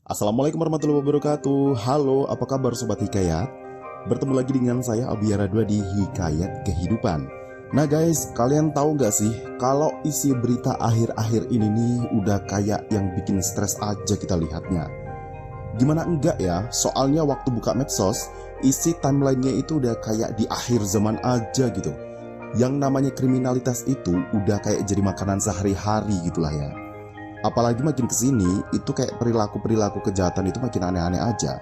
Assalamualaikum warahmatullahi wabarakatuh. Halo, apa kabar Sobat Hikayat? Bertemu lagi dengan saya Abiyara 2 di Hikayat Kehidupan. Nah guys, kalian tahu gak sih kalau isi berita akhir-akhir ini nih udah kayak yang bikin stres aja kita lihatnya. Gimana enggak ya, soalnya waktu buka medsos, isi timelinenya itu udah kayak di akhir zaman aja gitu. Yang namanya kriminalitas itu udah kayak jadi makanan sehari-hari gitulah ya. Apalagi makin kesini, itu kayak perilaku-perilaku kejahatan itu makin aneh-aneh aja.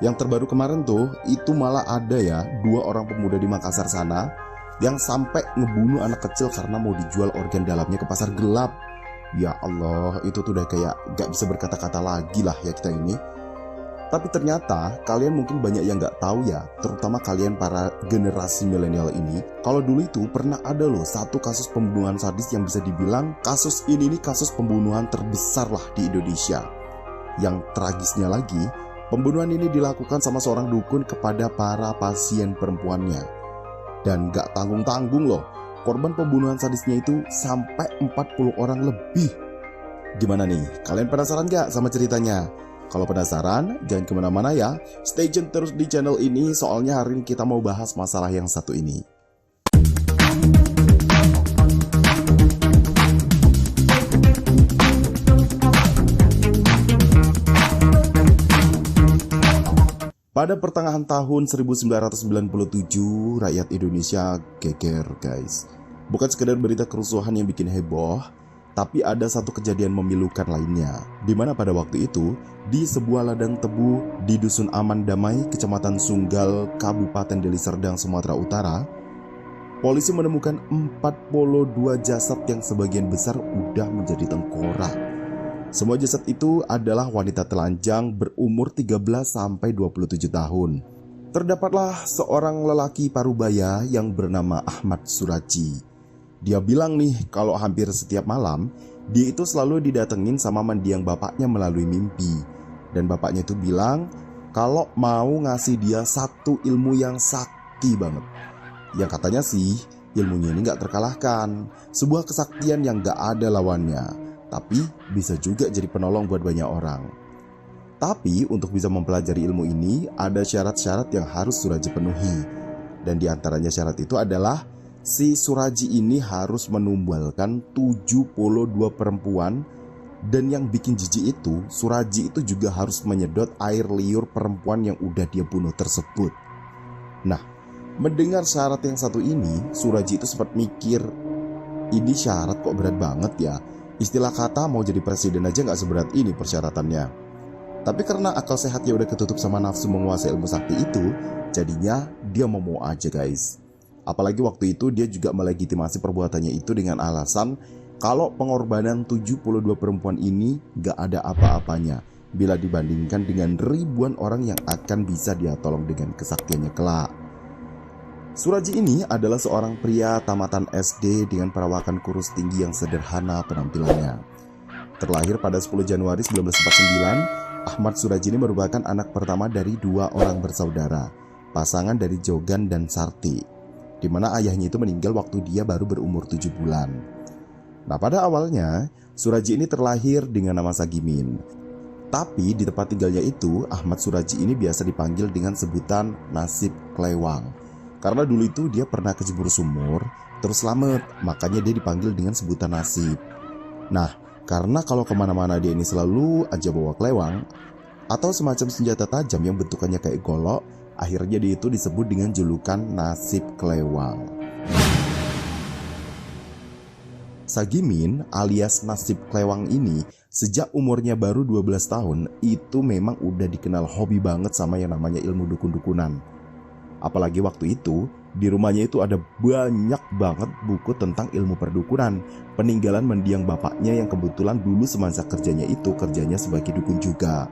Yang terbaru kemarin tuh, itu malah ada ya 2 orang pemuda di Makassar sana yang sampai ngebunuh anak kecil karena mau dijual organ dalamnya ke pasar gelap. Ya Allah, itu tuh udah kayak gak bisa berkata-kata lagi lah ya kita ini. Tapi ternyata kalian mungkin banyak yang gak tahu ya, terutama kalian para generasi milenial ini, kalau dulu itu pernah ada loh satu kasus pembunuhan sadis yang bisa dibilang kasus ini nih kasus pembunuhan terbesar lah di Indonesia. Yang tragisnya lagi, pembunuhan ini dilakukan sama seorang dukun kepada para pasien perempuannya. Dan gak tanggung-tanggung loh, korban pembunuhan sadisnya itu sampai 40 orang lebih. Gimana nih, kalian penasaran gak sama ceritanya? Kalau penasaran, jangan kemana-mana ya. Stay tune terus di channel ini, soalnya hari ini kita mau bahas masalah yang satu ini. Pada pertengahan tahun 1997, rakyat Indonesia geger guys. Bukan sekedar berita kerusuhan yang bikin heboh, tapi ada satu kejadian memilukan lainnya, di mana pada waktu itu, di sebuah ladang tebu di Dusun Aman Damai, Kecamatan Sunggal, Kabupaten Deli Serdang, Sumatera Utara, polisi menemukan 42 jasad yang sebagian besar udah menjadi tengkorak. Semua jasad itu adalah wanita telanjang berumur 13-27 tahun. Terdapatlah seorang lelaki parubaya yang bernama Ahmad Suraji. Dia bilang nih kalau hampir setiap malam dia itu selalu didatengin sama mendiang bapaknya melalui mimpi. Dan bapaknya itu bilang kalau mau ngasih dia satu ilmu yang sakti banget. Yang katanya sih ilmunya ini gak terkalahkan. Sebuah kesaktian yang gak ada lawannya, tapi bisa juga jadi penolong buat banyak orang. Tapi untuk bisa mempelajari ilmu ini ada syarat-syarat yang harus Suraji penuhi. Dan diantaranya syarat itu adalah si Suraji ini harus menumbalkan 72 perempuan. Dan yang bikin jijik itu, Suraji itu juga harus menyedot air liur perempuan yang udah dia bunuh tersebut. Nah, mendengar syarat yang satu ini, Suraji itu sempat mikir, ini syarat kok berat banget ya. Istilah kata mau jadi presiden aja gak seberat ini persyaratannya. Tapi karena akal sehatnya udah ketutup sama nafsu menguasai ilmu sakti itu, jadinya dia mau aja guys. Apalagi waktu itu dia juga melegitimasi perbuatannya itu dengan alasan kalau pengorbanan 72 perempuan ini gak ada apa-apanya bila dibandingkan dengan ribuan orang yang akan bisa dia tolong dengan kesaktiannya kelak. Suraji ini adalah seorang pria tamatan SD dengan perawakan kurus tinggi yang sederhana penampilannya. Terlahir pada 10 Januari 1949, Ahmad Suraji ini merupakan anak pertama dari 2 orang bersaudara, pasangan dari Jogan dan Sarti, di mana ayahnya itu meninggal waktu dia baru berumur 7 bulan. Nah, pada awalnya Suraji ini terlahir dengan nama Sagimin. Tapi di tempat tinggalnya itu Ahmad Suraji ini biasa dipanggil dengan sebutan Nasib Klewang. Karena dulu itu dia pernah kejebur sumur terus selamat, makanya dia dipanggil dengan sebutan Nasib. Nah, karena kalau kemana-mana dia ini selalu aja bawa klewang atau semacam senjata tajam yang bentukannya kayak golok, akhirnya dia itu disebut dengan julukan Nasib Klewang. Sagimin alias Nasib Klewang ini sejak umurnya baru 12 tahun itu memang udah dikenal hobi banget sama yang namanya ilmu dukun-dukunan. Apalagi waktu itu di rumahnya itu ada banyak banget buku tentang ilmu perdukunan, peninggalan mendiang bapaknya yang kebetulan dulu semasa kerjanya itu kerjanya sebagai dukun juga.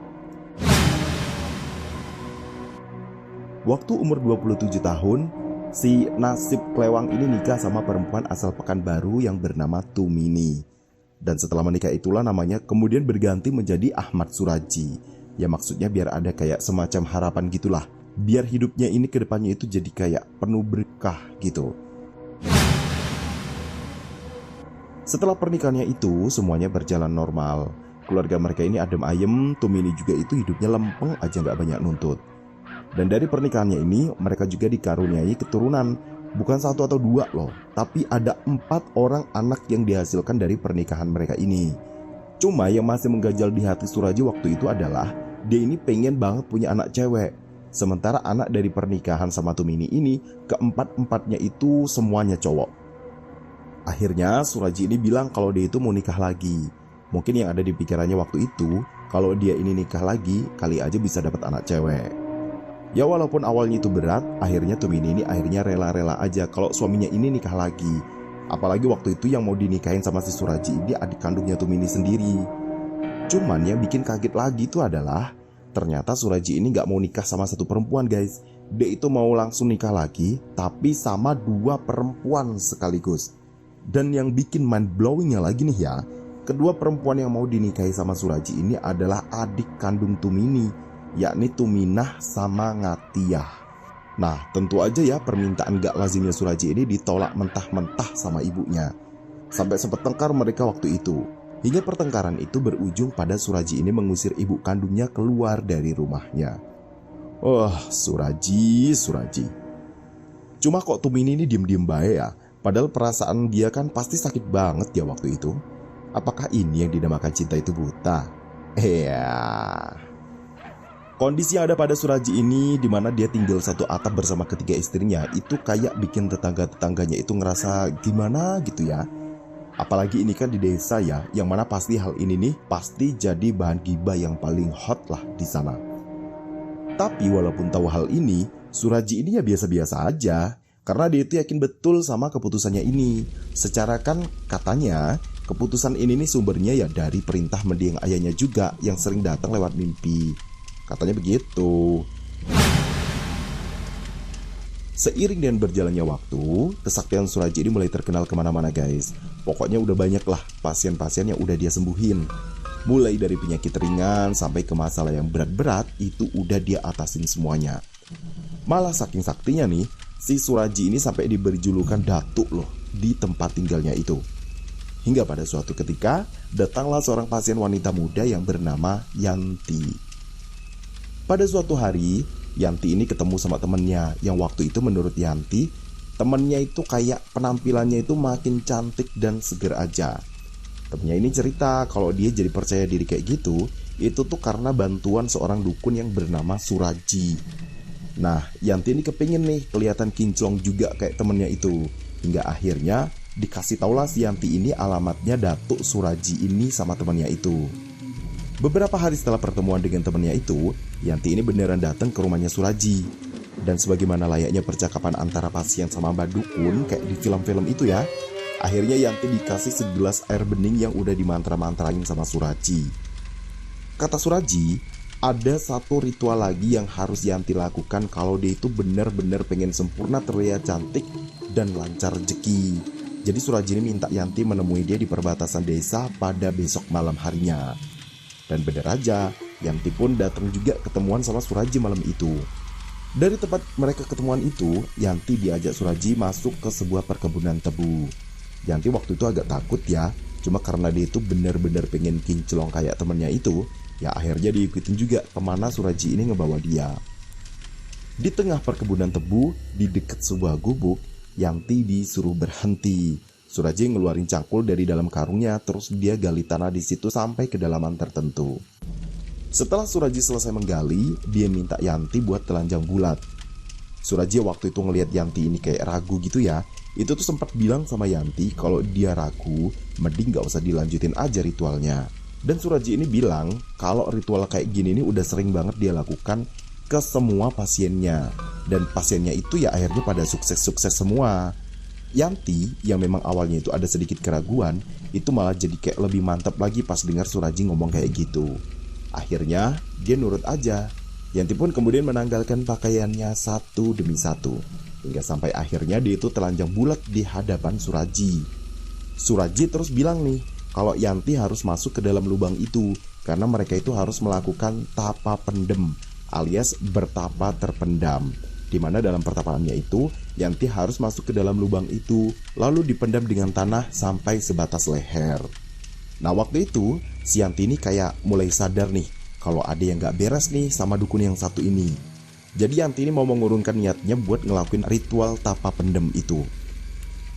Waktu umur 27 tahun, si Nasib Klewang ini nikah sama perempuan asal Pekanbaru yang bernama Tumini. Dan setelah menikah itulah namanya kemudian berganti menjadi Ahmad Suraji. Ya maksudnya biar ada kayak semacam harapan gitulah. Biar hidupnya ini ke depannya itu jadi kayak penuh berkah gitu. Setelah pernikahannya itu semuanya berjalan normal. keluarga mereka ini adem ayem, Tumini juga itu hidupnya lempeng aja nggak banyak nuntut. Dan dari pernikahannya ini mereka juga dikaruniai keturunan, bukan 1 atau 2 loh, tapi ada 4 orang anak yang dihasilkan dari pernikahan mereka ini. Cuma yang masih mengganjal di hati Suraji waktu itu adalah dia ini pengen banget punya anak cewek. Sementara anak dari pernikahan sama Tumini ini keempat-empatnya itu semuanya cowok. Akhirnya Suraji ini bilang kalau dia itu mau nikah lagi. Mungkin yang ada di pikirannya waktu itu, kalau dia ini nikah lagi, kali aja bisa dapat anak cewek. Ya walaupun awalnya itu berat, akhirnya Tumini ini akhirnya rela-rela aja kalau suaminya ini nikah lagi. Apalagi waktu itu yang mau dinikahin sama si Suraji ini adik kandungnya Tumini sendiri. Cuman yang bikin kaget lagi itu adalah ternyata Suraji ini gak mau nikah sama satu perempuan guys. Dia itu mau langsung nikah lagi, tapi sama 2 perempuan sekaligus. Dan yang bikin mind blowingnya lagi nih ya, kedua perempuan yang mau dinikahi sama Suraji ini adalah adik kandung Tumini, yakni Tuminah sama Ngatiyah. Nah tentu aja ya permintaan gak lazimnya Suraji ini ditolak mentah-mentah sama ibunya. Sampai sempat tengkar mereka waktu itu. Hingga pertengkaran itu berujung pada Suraji ini mengusir ibu kandungnya keluar dari rumahnya. Suraji. Cuma kok Tumini ini diem-diem baik ya? Padahal perasaan dia kan pasti sakit banget ya waktu itu. Apakah ini yang dinamakan cinta itu buta? Kondisi yang ada pada Suraji ini, dimana dia tinggal satu atap bersama ketiga istrinya, itu kayak bikin tetangga-tetangganya itu ngerasa gimana gitu ya. Apalagi ini kan di desa ya, yang mana pasti hal ini nih pasti jadi bahan gibah yang paling hot lah di sana. Tapi walaupun tahu hal ini, Suraji ini ya biasa-biasa aja. Karena dia itu yakin betul sama keputusannya ini. Secara kan katanya keputusan ini nih sumbernya ya dari perintah mendiang ayahnya juga yang sering datang lewat mimpi. Katanya begitu. Seiring dengan berjalannya waktu, kesaktian Suraji ini mulai terkenal kemana-mana guys. Pokoknya udah banyak lah pasien-pasien yang udah dia sembuhin. Mulai dari penyakit ringan sampai ke masalah yang berat-berat itu udah dia atasin semuanya. Malah saking saktinya nih, si Suraji ini sampai diberi julukan Datuk loh di tempat tinggalnya itu. Hingga pada suatu ketika datanglah seorang pasien wanita muda yang bernama Yanti. Pada suatu hari Yanti ini ketemu sama temennya yang waktu itu menurut Yanti temennya itu kayak penampilannya itu makin cantik dan seger aja. Temennya ini cerita kalau dia jadi percaya diri kayak gitu itu tuh karena bantuan seorang dukun yang bernama Suraji. Nah, Yanti ini kepingin nih kelihatan kinclong juga kayak temennya itu. Hingga akhirnya dikasih taulah si Yanti ini alamatnya Datuk Suraji ini sama temennya itu. Beberapa hari setelah pertemuan dengan temennya itu, Yanti ini beneran datang ke rumahnya Suraji. Dan sebagaimana layaknya percakapan antara pasien sama mbak dukun kayak di film-film itu ya, akhirnya Yanti dikasih segelas air bening yang udah dimantra-mantrain sama Suraji. Kata Suraji, ada satu ritual lagi yang harus Yanti lakukan kalau dia itu benar-benar pengen sempurna terlihat cantik dan lancar rezeki. Jadi Suraji ini minta Yanti menemui dia di perbatasan desa pada besok malam harinya. Dan bener aja, Yanti pun datang juga ketemuan sama Suraji malam itu. Dari tempat mereka ketemuan itu, Yanti diajak Suraji masuk ke sebuah perkebunan tebu. Yanti waktu itu agak takut ya, cuma karena dia itu benar-benar pengen kinclong kayak temennya itu, ya akhirnya diikutin juga kemana Suraji ini ngebawa dia. Di tengah perkebunan tebu, di dekat sebuah gubuk, Yanti disuruh berhenti. Suraji ngeluarin cangkul dari dalam karungnya, terus dia gali tanah di situ sampai kedalaman tertentu. Setelah Suraji selesai menggali, dia minta Yanti buat telanjang bulat. Suraji waktu itu ngelihat Yanti ini kayak ragu gitu ya, itu tuh sempat bilang sama Yanti kalau dia ragu, mending gak usah dilanjutin aja ritualnya. Dan Suraji ini bilang kalau ritual kayak gini ini udah sering banget dia lakukan ke semua pasiennya. Dan pasiennya itu ya akhirnya pada sukses-sukses semua. Yanti yang memang awalnya itu ada sedikit keraguan, itu malah jadi kayak lebih mantap lagi pas dengar Suraji ngomong kayak gitu. Akhirnya dia nurut aja. Yanti pun kemudian menanggalkan pakaiannya satu demi satu, hingga sampai akhirnya dia itu telanjang bulat di hadapan Suraji. Suraji terus bilang nih kalau Yanti harus masuk ke dalam lubang itu, karena mereka itu harus melakukan tapa pendem alias bertapa terpendam, di mana dalam pertapaannya itu Yanti harus masuk ke dalam lubang itu lalu dipendam dengan tanah sampai sebatas leher. Nah waktu itu si Yanti ini kayak mulai sadar nih kalau ada yang gak beres nih sama dukun yang satu ini. Jadi Yanti ini mau mengurungkan niatnya buat ngelakuin ritual tapa pendem itu.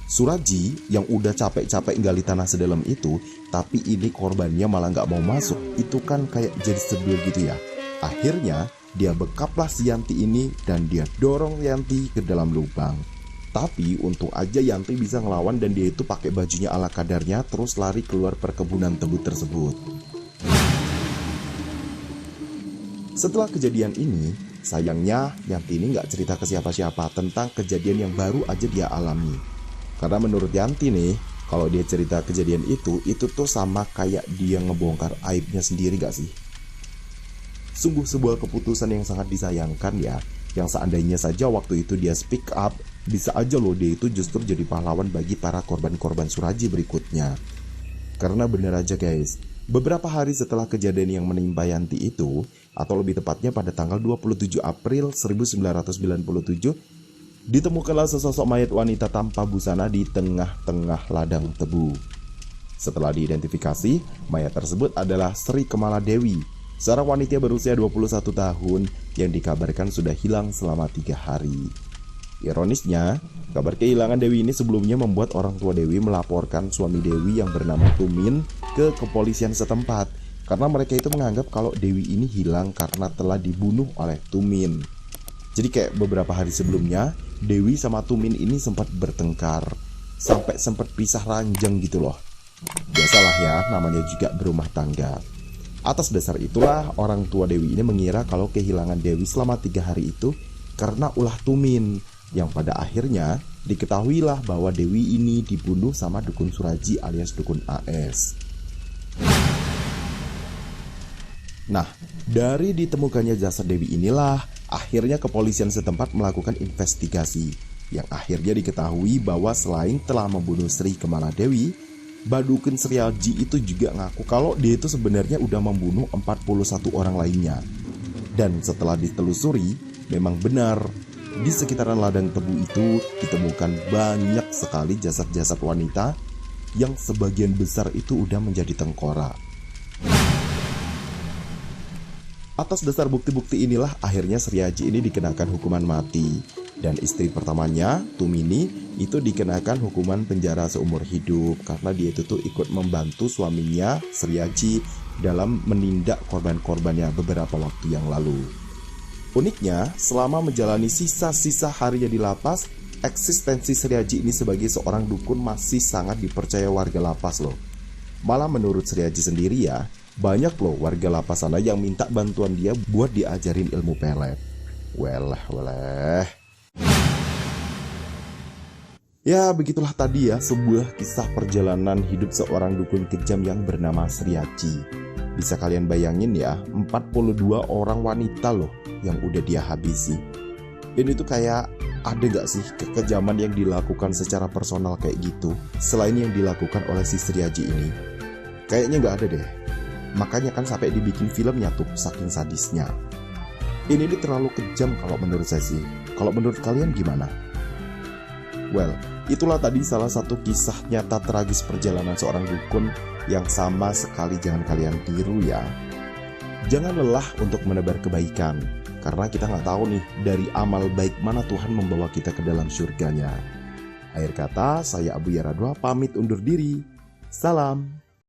Suraji yang udah capek-capek gali tanah sedalam itu, tapi ini korbannya malah gak mau masuk. Itu kan kayak jadi sebel gitu ya. Akhirnya dia bekaplah si Yanti ini dan dia dorong Yanti ke dalam lubang. Tapi untung aja Yanti bisa ngelawan dan dia itu pakai bajunya ala kadarnya terus lari keluar perkebunan tebu tersebut. Setelah kejadian ini, sayangnya Yanti ini gak cerita ke siapa-siapa tentang kejadian yang baru aja dia alami. Karena menurut Yanti nih, kalau dia cerita kejadian itu tuh sama kayak dia ngebongkar aibnya sendiri gak sih? Sungguh sebuah keputusan yang sangat disayangkan ya. Yang seandainya saja waktu itu dia speak up, bisa aja loh dia itu justru jadi pahlawan bagi para korban-korban Suraji berikutnya. Karena bener aja guys, beberapa hari setelah kejadian yang menimpa Yanti itu, atau lebih tepatnya pada tanggal 27 April 1997, ditemukanlah sesosok mayat wanita tanpa busana di tengah-tengah ladang tebu. Setelah diidentifikasi, mayat tersebut adalah Sri Kemala Dewi, seorang wanita berusia 21 tahun yang dikabarkan sudah hilang selama 3 hari. Ironisnya, kabar kehilangan Dewi ini sebelumnya membuat orang tua Dewi melaporkan suami Dewi yang bernama Tumin ke kepolisian setempat, karena mereka itu menganggap kalau Dewi ini hilang karena telah dibunuh oleh Tumin. Jadi kayak beberapa hari sebelumnya, Dewi sama Tumin ini sempat bertengkar, sampai sempat pisah ranjang gitu loh. Biasalah ya, namanya juga berumah tangga. Atas dasar itulah orang tua Dewi ini mengira kalau kehilangan Dewi selama 3 hari itu karena ulah Tumin, yang pada akhirnya diketahuilah bahwa Dewi ini dibunuh sama dukun Suraji alias dukun AS. Nah, dari ditemukannya jasad Dewi inilah akhirnya kepolisian setempat melakukan investigasi, yang akhirnya diketahui bahwa selain telah membunuh Sri Kemala Dewi, Badukun Sriaji itu juga ngaku kalau dia itu sebenarnya udah membunuh 41 orang lainnya. Dan setelah ditelusuri, memang benar, di sekitaran ladang tebu itu ditemukan banyak sekali jasad-jasad wanita yang sebagian besar itu udah menjadi tengkorak. Atas dasar bukti-bukti inilah akhirnya Sriaji ini dikenakan hukuman mati. Dan istri pertamanya, Tumini, itu dikenakan hukuman penjara seumur hidup karena dia itu tuh ikut membantu suaminya, Sriaji, dalam menindak korban-korbannya beberapa waktu yang lalu. Uniknya, selama menjalani sisa-sisa harinya di lapas, eksistensi Sriaji ini sebagai seorang dukun masih sangat dipercaya warga lapas loh. Malah menurut Sriaji sendiri ya, banyak loh warga lapas sana yang minta bantuan dia buat diajarin ilmu pelet. Weleh. Ya begitulah tadi ya sebuah kisah perjalanan hidup seorang dukun kejam yang bernama Sriaji. Bisa kalian bayangin ya, 42 orang wanita loh yang udah dia habisi. Ini tuh kayak ada gak sih kekejaman yang dilakukan secara personal kayak gitu selain yang dilakukan oleh si Sriaji ini? Kayaknya gak ada deh. Makanya kan sampai dibikin filmnya tuh saking sadisnya. Ini terlalu kejam kalau menurut saya sih. Kalau menurut kalian gimana? Well, itulah tadi salah satu kisah nyata tragis perjalanan seorang dukun yang sama sekali jangan kalian tiru ya. Jangan lelah untuk menebar kebaikan, karena kita nggak tahu nih dari amal baik mana Tuhan membawa kita ke dalam surganya. Akhir kata, saya Abu Yaradwa pamit undur diri. Salam.